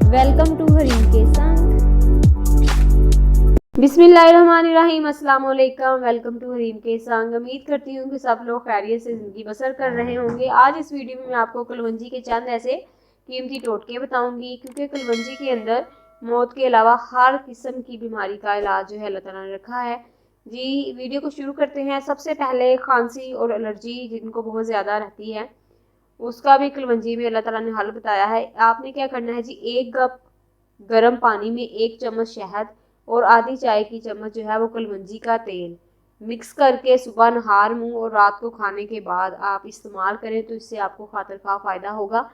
Welcome to Hareem के संग। बिस्मिल्लाहिर्रहमानिर्रहीम। अस्सलाम वालेकुम। वेलकम टू हरीम के संग। उम्मीद करती हूँ कि सब लोग खैरियत से ज़िंदगी बसर कर रहे होंगे। आज इस वीडियो में मैं आपको कलवंजी के चंद ऐसे कीमती टोटके बताऊंगी, क्योंकि कलवंजी के अंदर मौत के अलावा हर किस्म की बीमारी का इलाज जो है अल्लाह ताला ने रखा है। जी, वीडियो को शुरू करते हैं। सबसे पहले खांसी और एलर्जी जिनको बहुत ज़्यादा रहती है, उसका भी कलवंजी में अल्लाह ताला ने हल बताया है। आपने क्या करना है जी, 1 कप गर्म पानी में 1 चम्मच शहद और आधी चाय की चम्मच जो है वो कलवंजी का तेल मिक्स करके सुबह नहार मुंह और रात को खाने के बाद आप इस्तेमाल करें तो इससे आपको खातर खा फायदा होगा।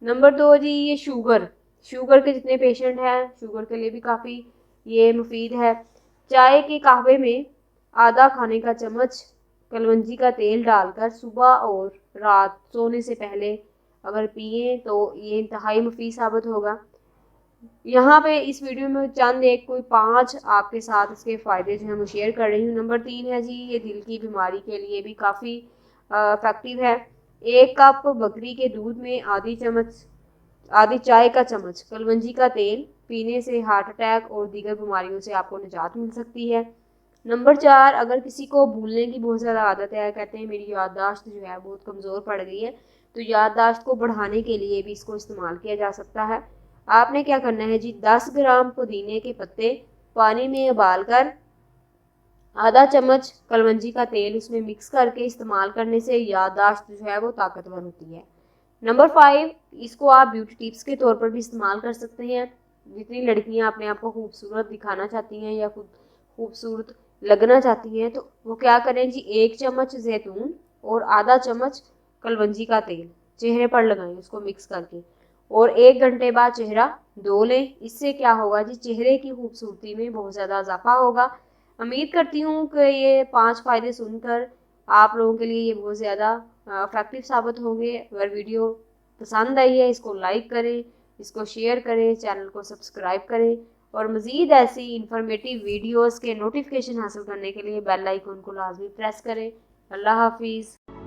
नंबर 2 जी, ये शुगर के जितने पेशेंट हैं, शुगर के लिए भी काफ़ी ये मुफीद है। चाय के कहवे में आधा खाने का चम्मच कलवंजी का तेल डालकर सुबह और रात सोने से पहले अगर पिए तो ये इंतहाई मुफीद साबित होगा। यहाँ पे इस वीडियो में चंद एक कोई 5 आपके साथ इसके फ़ायदे जो है मैं शेयर कर रही हूँ। नंबर 3 है जी, ये दिल की बीमारी के लिए भी काफ़ी इफेक्टिव है। 1 कप बकरी के दूध में आधी चाय का चम्मच कलवंजी का तेल पीने से हार्ट अटैक और दीगर बीमारियों से आपको निजात मिल सकती है। नंबर 4, अगर किसी को भूलने की बहुत ज़्यादा आदत है, कहते हैं मेरी याददाश्त जो है बहुत कमज़ोर पड़ गई है, तो याददाश्त को बढ़ाने के लिए भी इसको इस्तेमाल किया जा सकता है। आपने क्या करना है जी, 10 ग्राम पुदीने के पत्ते पानी में उबाल कर आधा चम्मच कलवंजी का तेल उसमें मिक्स करके इस्तेमाल करने से याददाश्त जो है वो ताकतवर होती है। नंबर 5, इसको आप ब्यूटी टिप्स के तौर पर भी इस्तेमाल कर सकते हैं। जितनी लड़कियां अपने आप को खूबसूरत दिखाना चाहती हैं या खुद खूबसूरत लगना चाहती हैं, तो वो क्या करें जी, 1 चम्मच जैतून और आधा चम्मच कलवंजी का तेल चेहरे पर लगाएं उसको मिक्स करके, और 1 घंटे बाद चेहरा धो लें। इससे क्या होगा जी, चेहरे की खूबसूरती में बहुत ज़्यादा इजाफा होगा। उम्मीद करती हूँ कि ये 5 फ़ायदे सुनकर आप लोगों के लिए ये बहुत ज़्यादा इफेक्टिव साबित होंगे। अगर वीडियो पसंद आई है इसको लाइक करें, इसको शेयर करें, चैनल को सब्सक्राइब करें और मज़ीद ऐसी इंफॉर्मेटिव वीडियोस के नोटिफिकेशन हासिल करने के लिए बेल आइकन को लाजमी प्रेस करें। अल्लाह हाफिज़।